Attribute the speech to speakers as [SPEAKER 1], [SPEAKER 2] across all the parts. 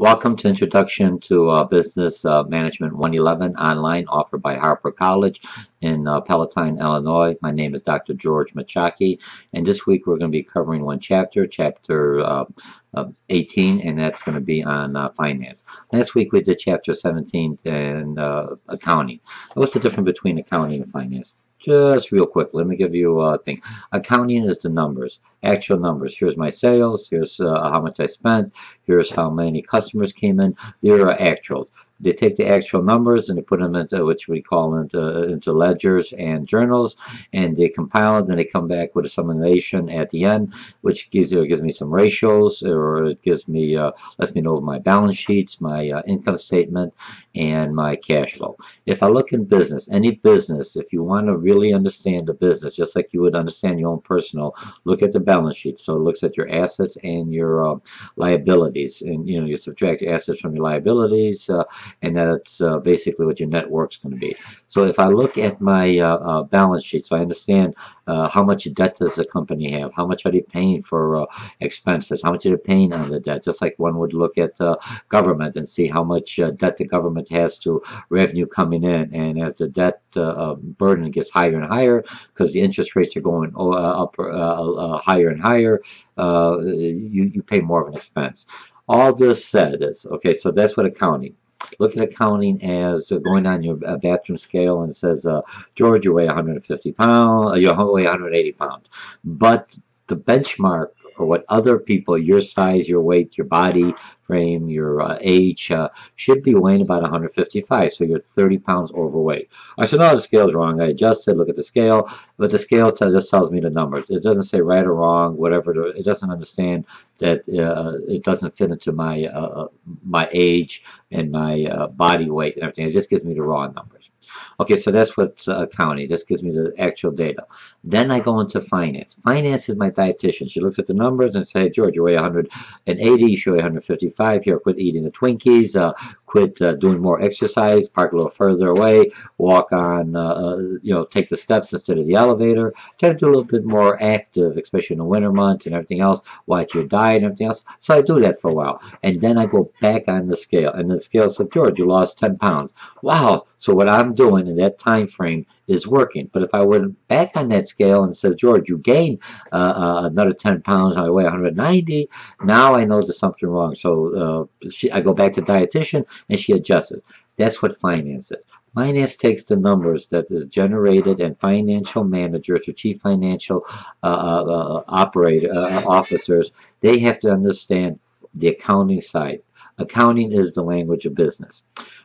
[SPEAKER 1] Welcome to Introduction to Business Management 111 online, offered by Harper College in Palatine, Illinois. My name is Dr. George Mochocki, and this week we're going to be covering one chapter, chapter 18, and that's going to be on finance. Last week we did chapter 17 and accounting. What's the difference between accounting and finance? Just real quick, let me give you a thing. Accounting is the numbers, actual numbers. Here's my sales, here's how much I spent, here's how many customers came in. They're actual. They take the actual numbers and they put them into, which we call into ledgers and journals, and they compile it, and they come back with a summation at the end, which gives me some ratios, or it gives me lets me know my balance sheets, my income statement, and my cash flow. If I look in business, any business, if you want to really understand the business, just like you would understand your own personal, look at the balance sheet. So it looks at your assets and your liabilities, and you subtract your assets from your liabilities. And that's basically what your net worth is going to be. So if I look at my balance sheet, so I understand how much debt does the company have, how much are they paying for expenses, how much are they paying on the debt, just like one would look at government and see how much debt the government has to revenue coming in. And as the debt burden gets higher and higher, because the interest rates are going up higher and higher, you pay more of an expense. All this said is, okay, so that's what accounting. Look at accounting as going on your bathroom scale and it says, George, you weigh 150 pounds, you weigh 180 pounds. But the benchmark, or what other people, your size, your weight, your body frame, your age, should be weighing about 155, so you're 30 pounds overweight. I said, no, the scale's wrong. I adjusted, look at the scale, but the scale just tells me the numbers. It doesn't say right or wrong, whatever. It doesn't understand that it doesn't fit into my my age and my body weight and everything. It just gives me the raw numbers. Okay, so that's what accounting just gives me, the actual data. Then I go into finance. Finance is my dietitian. She looks at the numbers and says, hey, George, you weigh 180, you should weigh 155. Here, quit eating the Twinkies, quit doing more exercise, park a little further away, walk on, take the steps instead of the elevator. Try to do a little bit more active, especially in the winter months and everything else. Watch your diet and everything else. So I do that for a while. And then I go back on the scale. And the scale says, George, you lost 10 pounds. Wow. So what I'm doing in that time frame is working. But if I went back on that scale and says, George, you gained another 10 pounds, I weigh 190, now I know there's something wrong. So I go back to dietitian and she adjusts it. That's what finance is. Finance takes the numbers that is generated, and financial managers or chief financial officers, they have to understand the accounting side. Accounting is the language of business.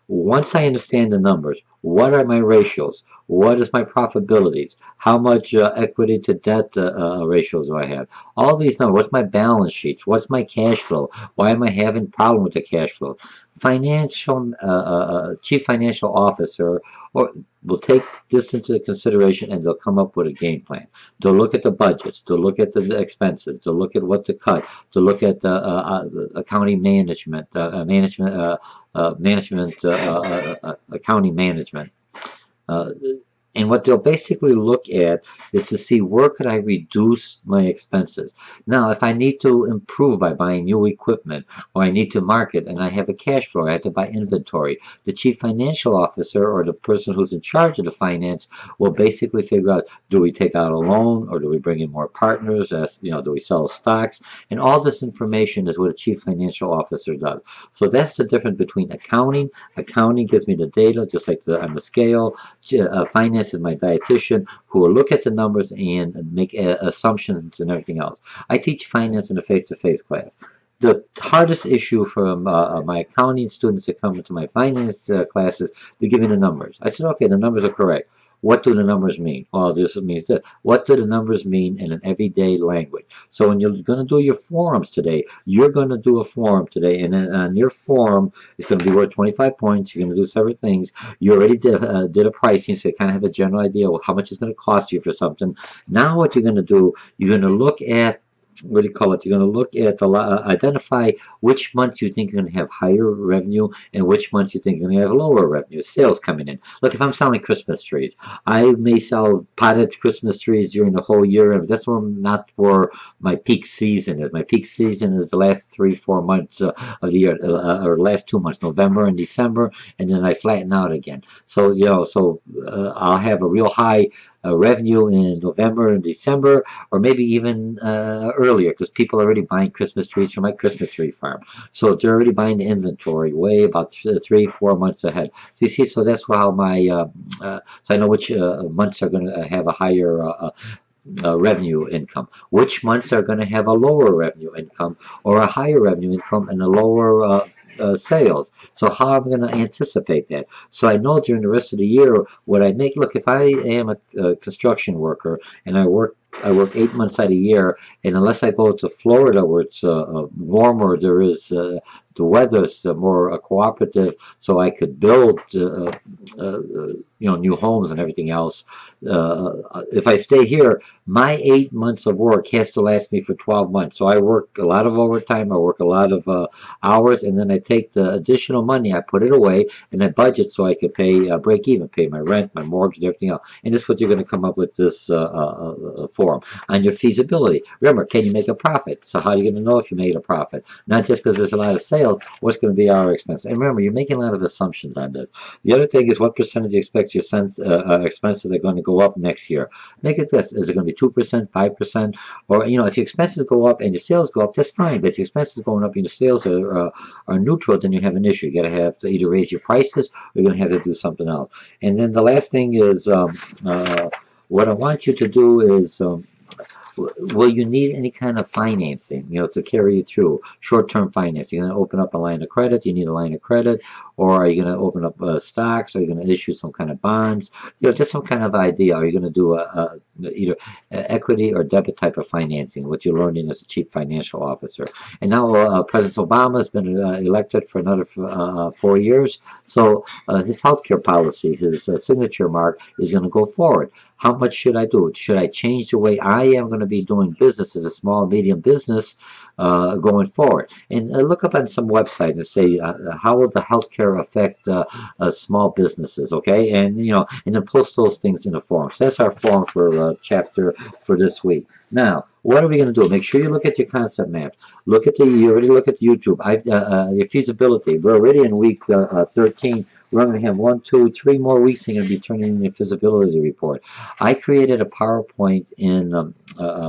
[SPEAKER 1] Once I understand the numbers, what are my ratios? What is my profitabilities? How much equity to debt ratios do I have? All these numbers. What's my balance sheets? What's my cash flow? Why am I having a problem with the cash flow? Chief financial officer will take this into consideration, and they'll come up with a game plan. They'll look at the budgets. They'll look at the expenses. They'll look at what to cut. They'll look at accounting management, accounting management. And what they'll basically look at is to see, where could I reduce my expenses. Now, if I need to improve by buying new equipment, or I need to market and I have a cash flow, I have to buy inventory, the chief financial officer, or the person who's in charge of the finance, will basically figure out, do we take out a loan, or do we bring in more partners, do we sell stocks? And all this information is what a chief financial officer does. So that's the difference between accounting. Accounting gives me the data, just like on the scale. Finance is my dietitian, who will look at the numbers and make assumptions and everything else. I teach finance in a face-to-face class. The hardest issue for my accounting students that come into my finance classes, they give me the numbers. I said, okay, the numbers are correct. What do the numbers mean? Oh, this means this. What do the numbers mean in an everyday language? So when you're going to do your forums today, you're going to do a forum today, and then on your forum, it's going to be worth 25 points. You're going to do several things. You already did a pricing, so you kind of have a general idea of how much it's going to cost you for something. Now what you're going to do, you're going to look at what do you call it? You're going to look at identify which months you think you're going to have higher revenue and which months you think you're going to have lower revenue. Sales coming in. Look, if I'm selling Christmas trees, I may sell potted Christmas trees during the whole year, and that's not where my peak season is. My peak season is the last 3-4 months of the year, or last 2 months, November and December, and then I flatten out again. So I'll have a real high revenue in November and December, or maybe even earlier, because people are already buying Christmas trees from my Christmas tree farm. So they're already buying the inventory way about 3-4 months ahead. So you see, so that's how my so I know which months are going to have a higher revenue income, which months are going to have a lower revenue income or a higher revenue income and a lower sales. So how am I going to anticipate that? So I know during the rest of the year what I make. Look, if I am a construction worker and I work 8 months out of the year, and unless I go to Florida where it's warmer, there is the weather's more cooperative, so I could build new homes and everything else. If I stay here, my 8 months of work has to last me for 12 months. So I work a lot of overtime, I work a lot of hours, and then I take the additional money, I put it away, and I budget so I could pay break even, pay my rent, my mortgage, and everything else. And this is what you're going to come up with this forum on your feasibility. Remember, can you make a profit? So how are you going to know if you made a profit? Not just because there's a lot of sales, what's going to be our expense? And remember, you're making a lot of assumptions on this. The other thing is what percentage you expect your expenses are going to go up next year. Make it this. Is it going to be 2%, 5%? Or, if your expenses go up and your sales go up, that's fine. But if your expenses going up and your sales are neutral, then you have an issue. You're going to have to either raise your prices or you're going to have to do something else. And then the last thing is what I want you to do is will you need any kind of financing, to carry you through short-term financing? You're going to open up a line of credit. You need a line of credit, or are you going to open up stocks? Are you going to issue some kind of bonds? Just some kind of idea. Are you going to do either equity or debit type of financing? What you're learning as a chief financial officer. And now President Obama has been elected for another 4 years, so his healthcare policy, his signature mark, is going to go forward. How much should I do? Should I change the way I am going to be doing business as a small, medium business going forward? And look up on some website and say, how will the healthcare affect small businesses? Okay, and and then post those things in the forum. So that's our forum for chapter for this week. Now, what are we going to do? Make sure you look at your concept maps. You already look at YouTube. Your feasibility. We're already in week 13. We're going to have 1, 2, 3 more weeks. You're going to be turning in your feasibility report. I created a PowerPoint in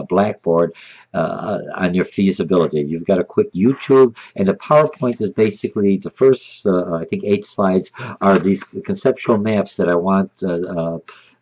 [SPEAKER 1] Blackboard on your feasibility. You've got a quick YouTube, and the PowerPoint is basically the first, I think, 8 slides are these conceptual maps that I want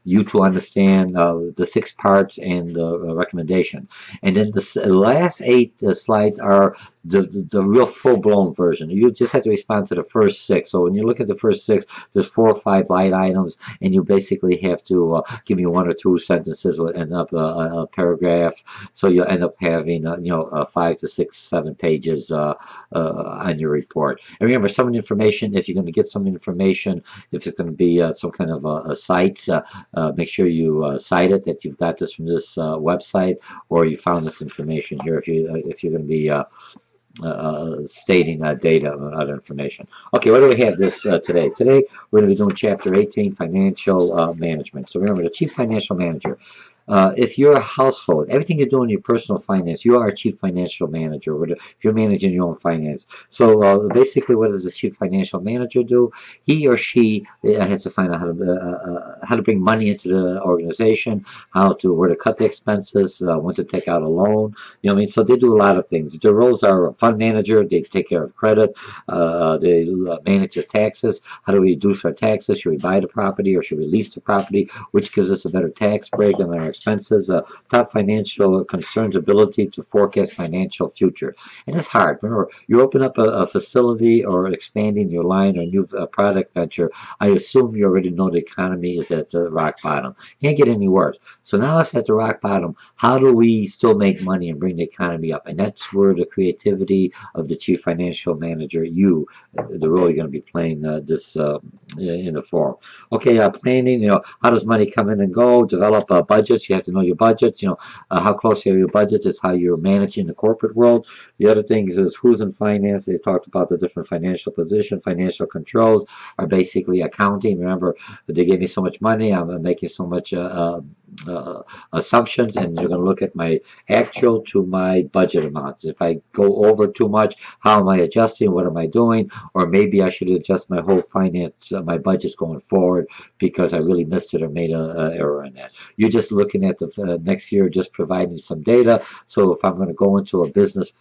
[SPEAKER 1] you to understand the 6 parts and the recommendation. And then the last 8 slides are the real full-blown version. You just have to respond to the first 6. So when you look at the first 6, there's 4 or 5 light items, and you basically have to give me 1 or 2 sentences will end up a paragraph. So you'll end up having 5 to 6, 7 pages on your report. And remember, some of the information, if you're going to get some information, if it's going to be some kind of a site, make sure you cite it, that you've got this from this website, or you found this information here if you're going to be stating data and other information. Okay, what do we have this today? Today we're going to be doing chapter 18, financial management. So remember, the chief financial manager. If you're a household, everything you do in your personal finance, you are a chief financial manager. If you're managing your own finance. So basically, what does a chief financial manager do? He or she has to find out how to bring money into the organization, where to cut the expenses, when to take out a loan. So they do a lot of things. Their roles are a fund manager. They take care of credit. They manage your taxes. How do we reduce our taxes? Should we buy the property or should we lease the property? Which gives us a better tax break than our expenses. Top financial concerns, ability to forecast financial future. And it's hard. Remember, you open up a facility or expanding your line or new product venture, I assume you already know the economy is at the rock bottom. Can't get any worse. So now it's at the rock bottom. How do we still make money and bring the economy up? And that's where the creativity of the chief financial manager, the role you're going to be playing this in the forum. Okay, planning, how does money come in and go? Develop budgets. budgets. You have to know your budgets. How close are your budgets? It's how you're managing the corporate world. The other thing is who's in finance. They talked about the different financial position. Financial controls are basically accounting. Remember, they gave me so much money. I'm making so much assumptions, and you're going to look at my actual to my budget amounts. If I go over too much, how am I adjusting? What am I doing? Or maybe I should adjust my whole finance, my budgets going forward because I really missed it or made an error in that. You're just looking at the next year, just providing some data. So if I'm going to go into a business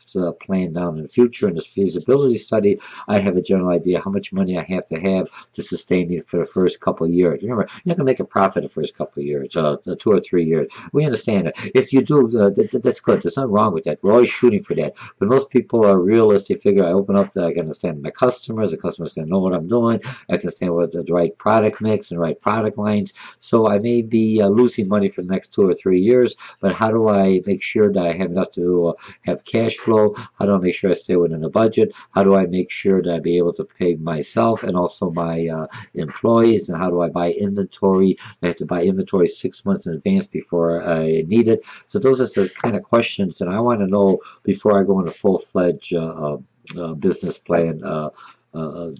[SPEAKER 1] plan down in the future in this feasibility study, I have a general idea how much money I have to sustain me for the first couple of years. Remember, you're not going to make a profit the first couple of years, 2 or 3 years. We understand that. If you do, that's good. There's nothing wrong with that. We're always shooting for that. But most people are realistic. Figure I open up, I can understand my customers. The customer's going to know what I'm doing. I can understand what the right product mix and right product lines. So I may be losing money for the next 2 or 3 years, but how do I make sure that I have enough to have cash flow? How do I make sure I stay within the budget? How do I make sure that I be able to pay myself and also my employees? And how do I buy inventory? I have to buy inventory 6 months in advance before I need it. So those are the kind of questions that I want to know before I go into full-fledged business plan,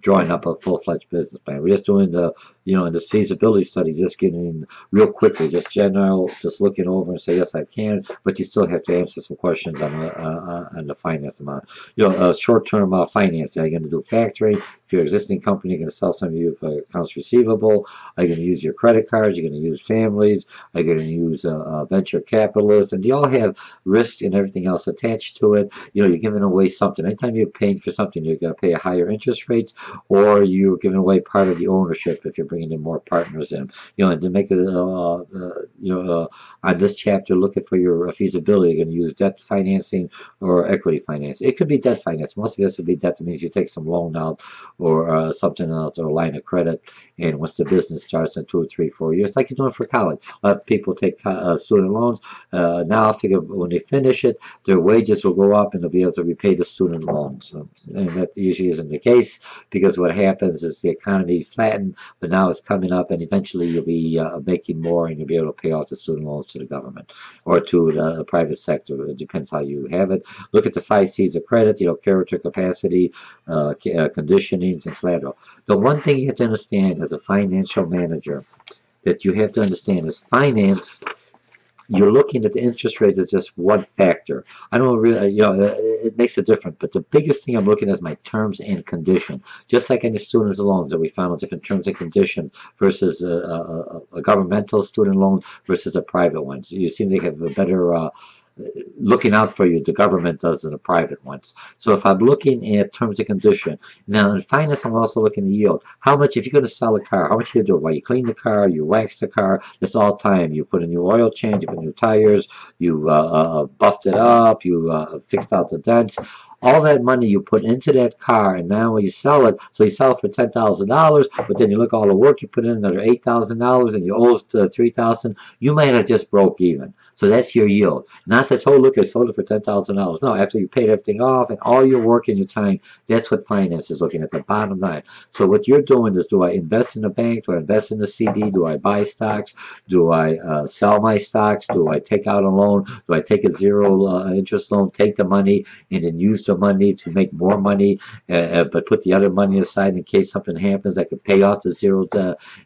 [SPEAKER 1] drawing up a full-fledged business plan. We're just doing in this feasibility study, just getting real quickly, just general, just looking over and say, yes, I can, but you still have to answer some questions on the finance amount. Short-term finance, are you going to do factoring? If your existing company, you're going to sell some of your accounts receivable. Are you going to use your credit cards? You're going to use families? Are you going to use venture capitalists? And they all have risks and everything else attached to it. You're giving away something. Anytime you're paying for something, you're going to pay a higher interest rates, or you're giving away part of the ownership if you're bringing in more partners in. And to make it, on this chapter, looking for your feasibility, you're going to use debt financing or equity financing. It could be debt finance. Most of this would be debt. That means you take some loan out or something else, or a line of credit, and once the business starts in 2 or 3, 4 years, like you're doing for college. A lot of people take student loans. Now I figure when they finish it, their wages will go up and they'll be able to repay the student loans. And that usually isn't the case, because what happens is the economy flattened, but now it's coming up, and eventually you'll be making more, and you'll be able to pay off the student loans to the government or to the private sector. It depends how you have it. Look at the 5 C's of credit, character, capacity, conditionings, and collateral. The one thing you have to understand as a financial manager that you have to understand is finance. You're looking at the interest rate as just one factor. I don't really, it makes a difference. But the biggest thing I'm looking at is my terms and condition. Just like in the student loans that we found different terms and conditions versus a governmental student loan versus a private one. So you seem to have a better looking out for you, the government does, than the private ones. So if I'm looking at terms and condition, now in finance, I'm also looking at yield. How much, if you're going to sell a car, how much you do? Well, you clean the car, you wax the car, that's all time. You put a new oil change, you put new tires, you buffed it up, you fixed out the dents. All that money you put into that car, and now when you sell it, so you sell it for $10,000, but then you look at all the work you put in, another $8,000, and you owe $3,000. You might have just broke even. So that's your yield. Not that, oh, look, I sold it for $10,000. No, after you paid everything off and all your work and your time, that's what finance is looking at, the bottom line. So what you're doing is, do I invest in a bank? Do I invest in a CD? Do I buy stocks? Do I sell my stocks? Do I take out a loan? Do I take a zero interest loan, take the money, and then use the money to make more money, but put the other money aside in case something happens that could pay off the zero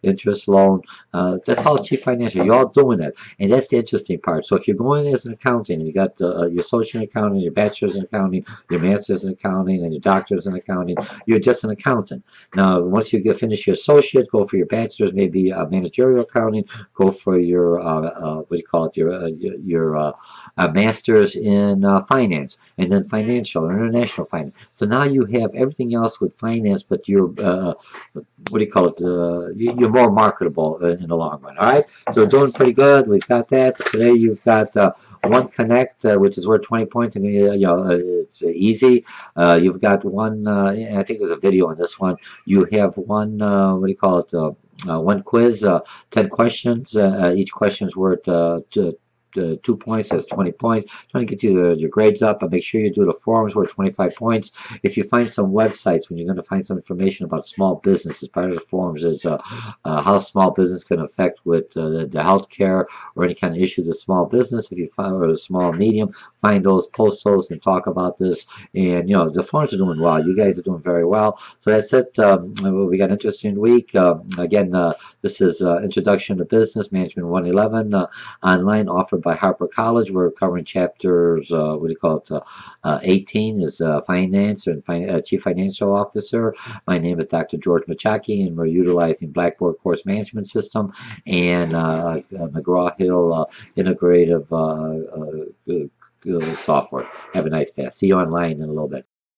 [SPEAKER 1] interest loan? That's all chief financial. You're all doing that, and that's the interesting part. So if you're going as an accountant, and you got your associate in accounting, your bachelor's in accounting, your master's in accounting, and your doctor's in accounting, you're just an accountant. Now, once you finish your associate, go for your bachelor's, maybe managerial accounting, go for your what do you call it, your master's in finance, and then financial, international finance. So now you have everything else with finance, but you're what do you call it? You're more marketable in the long run. All right, so we're doing pretty good. We've got that today. You've got one connect, which is worth 20 points, and it's easy. You've got one. I think there's a video on this one. You have one. What do you call it? One quiz, 10 questions. Each question is worth 2 points, that's 20 points. Trying to get your grades up, but make sure you do the forums worth 25 points. If you find some websites when you're going to find some information about small businesses, part of the forums is how small business can affect with the healthcare or any kind of issue to small business. If you find or a small medium, find those, post those, and talk about this. And the forums are doing well. You guys are doing very well. So that's it. We got an interesting week. Again, this is Introduction to Business Management 111 online, offered by Harper College. We're covering chapters, 18 is Finance and Chief Financial Officer. My name is Dr. George Mochocki, and we're utilizing Blackboard Course Management System and McGraw-Hill Integrative software. Have a nice day. See you online in a little bit.